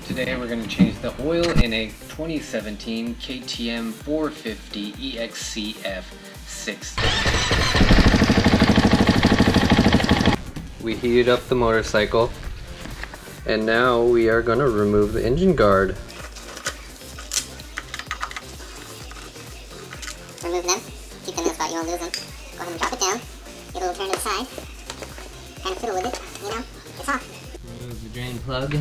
Today we're going to change the oil in a 2017 KTM 450 EXC-F 630. We heated up the motorcycle and now we are going to remove the engine guard. Remove them, keep them in the spot, you won't lose them. Go ahead and drop it down, get a little turn to the side, kind of fiddle with it, you know, it's off. Remove the drain plug,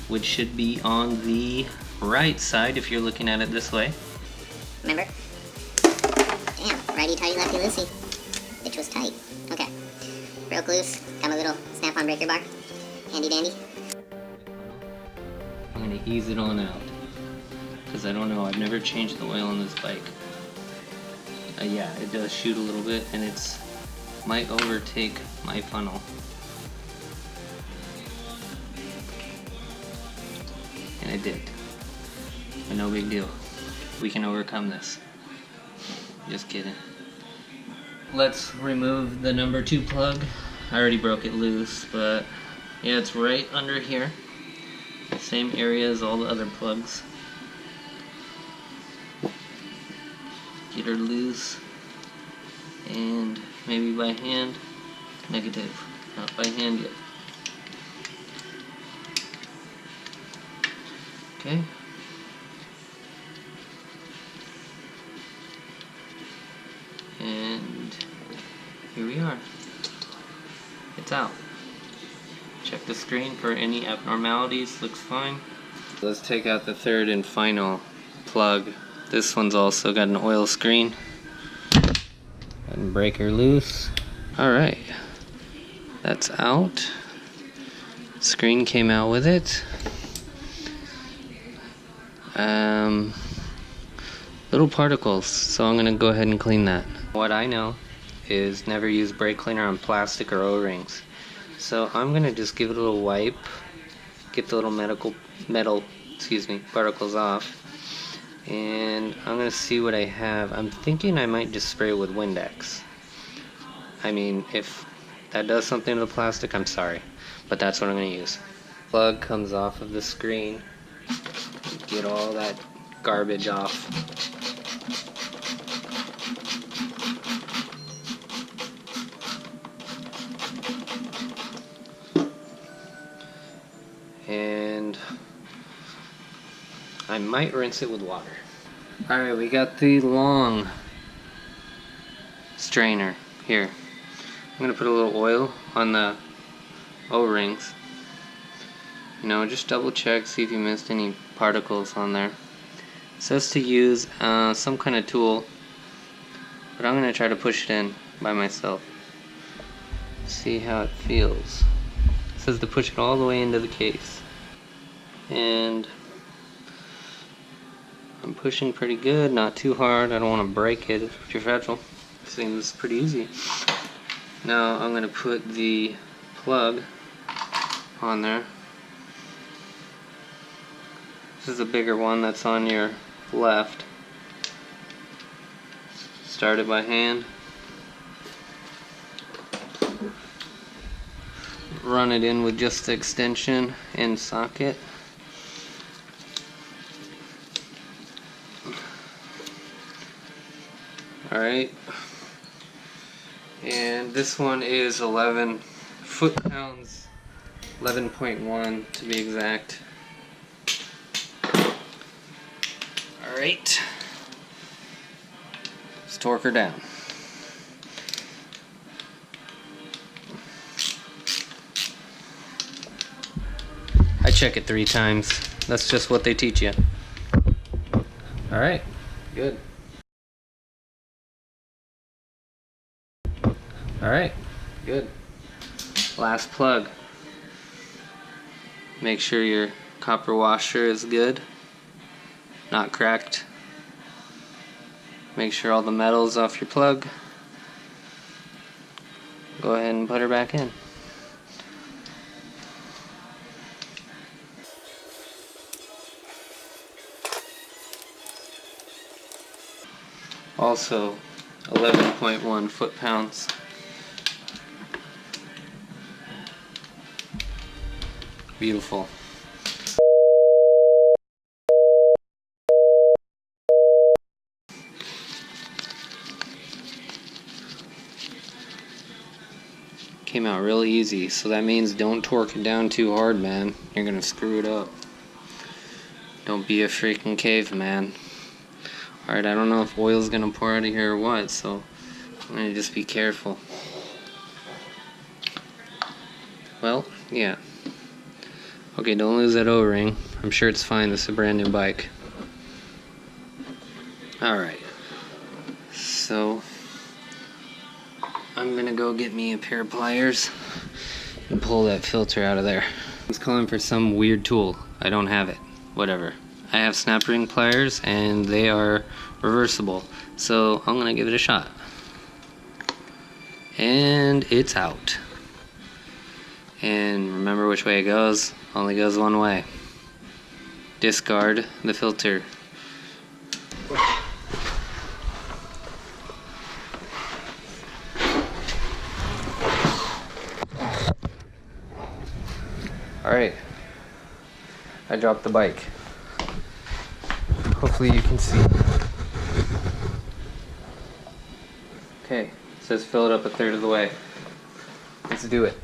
which should be on the right side if you're looking at it this way. Remember? Damn, righty tighty, lefty loosey. Bitch was tight. Okay. Broke loose, got my little snap-on breaker bar. Handy dandy. I'm gonna ease it on out. Because I don't know, I've never changed the oil on this bike. Yeah, it does shoot a little bit and it's might overtake my funnel. And it did. But no big deal. We can overcome this. Just kidding. Let's remove the number 2 plug. I already broke it loose, but yeah, it's right under here. Same area as all the other plugs. Get her loose. And maybe by hand. Negative. Not by hand yet. Okay. And here we are. It's out. Check the screen for any abnormalities. Looks fine. Let's take out the third and final plug. This one's also got an oil screen. And breaker loose. Alright. That's out. Screen came out with it. Little particles, so I'm gonna go ahead and clean that. What I know is never use brake cleaner on plastic or O-rings. So I'm gonna just give it a little wipe, get the little metal particles off, and I'm gonna see what I have. I'm thinking I might just spray it with Windex. I mean, if that does something to the plastic, I'm sorry, but that's what I'm gonna use. Plug comes off of the screen. Get all that garbage off. And I might rinse it with water. Alright, we got the long strainer here. I'm gonna put a little oil on the O-rings. You know, just double check, see if you missed any particles on there. It says to use some kind of tool, but I'm gonna try to push it in by myself. See how it feels. It says to push it all the way into the case. And I'm pushing pretty good, not too hard. I don't want to break it if you're fragile. Seems pretty easy. Now I'm gonna put the plug on there. This is a bigger one that's on your left. Start it by hand. Run it in with just the extension and socket. Alright. And this one is 11 foot-pounds, 11.1 to be exact. Alright, let's torque her down. I check it 3 times. That's just what they teach you. Alright, good. Alright, good. Last plug. Make sure your copper washer is good, not cracked. Make sure all the metal's off your plug. Go ahead and put her back in. Also 11.1 foot-pounds. Beautiful. Came out really easy, so that means don't torque it down too hard, man. You're gonna screw it up. Don't be a freaking caveman. Alright, I don't know if oil's gonna pour out of here or what, so I'm gonna just be careful. Well, yeah. Okay, don't lose that O-ring. I'm sure it's fine, this is a brand new bike. Alright. So I'm gonna go get me a pair of pliers and pull that filter out of there. I was calling for some weird tool. I don't have it. Whatever. I have snap ring pliers and they are reversible. So I'm gonna give it a shot. And it's out. And remember which way it goes. Only goes one way. Discard the filter. Alright, I dropped the bike. Hopefully you can see. Okay, it says fill it up a third of the way. Let's do it.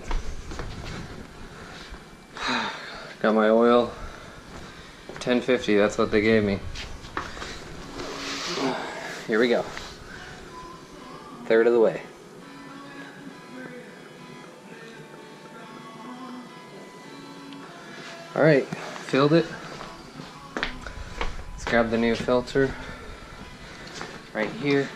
Got my oil, $10.50, that's what they gave me. Here we go. Third of the way. Alright, filled it. Let's grab the new filter right here.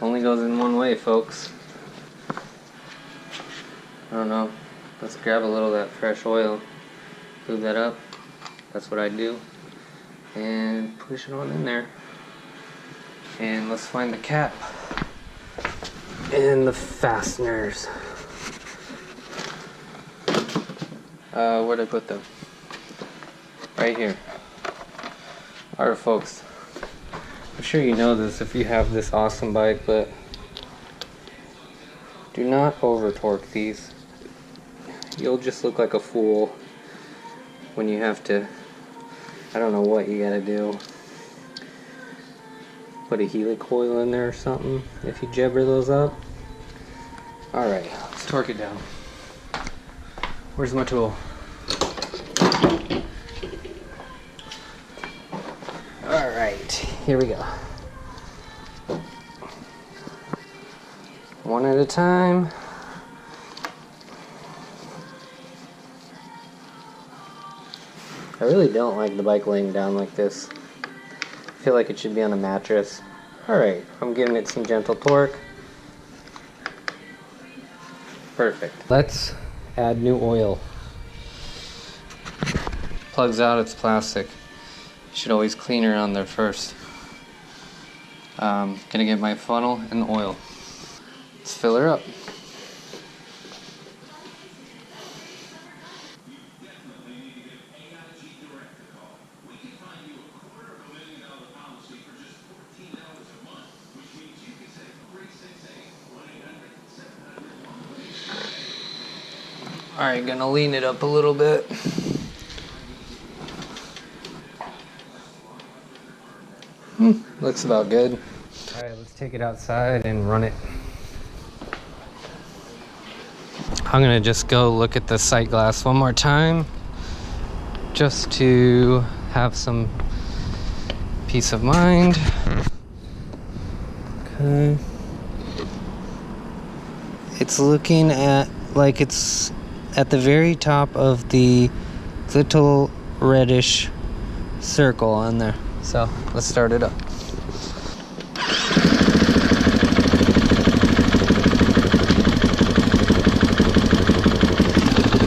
Only goes in one way, folks. I don't know. Let's grab a little of that fresh oil, lube that up. That's what I do. And push it on in there. And let's find the cap. And the fasteners. Where'd I put them? Right here. Alright folks, I'm sure you know this if you have this awesome bike, but do not over torque these. You'll just look like a fool when you have to, I don't know what you gotta do. Put a helicoil in there or something if you jabber those up. Alright, let's torque it down. Where's my tool? Alright, here we go. One at a time. I really don't like the bike laying down like this. I feel like it should be on a mattress. Alright, I'm giving it some gentle torque. Perfect. Let's add new oil. Plugs out, it's plastic. You should always clean around there first. Gonna get my funnel and the oil. Let's fill her up. Alright, gonna lean it up a little bit. Looks about good. Alright, let's take it outside and run it. I'm gonna just go look at the sight glass one more time, just to have some peace of mind. Okay. It's looking at like it's at the very top of the little reddish circle on there. So let's start it up.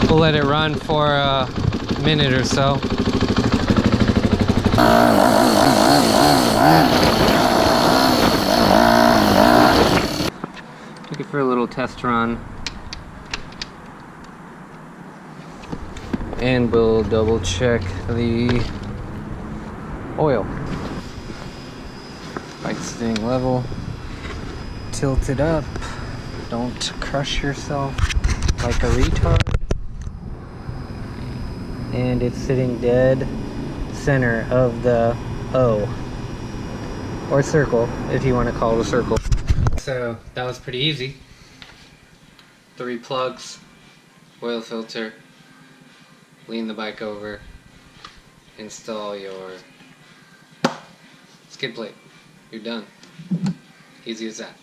We'll let it run for a minute or so. Took it for a little test run. And we'll double check the oil. Bike's staying level. tilt it up. Don't crush yourself like a retard. And it's sitting dead center of the O. Or circle, if you want to call it a circle. So that was pretty easy. 3 plugs, oil filter, lean the bike over, install your skid plate. You're done. Easy as that.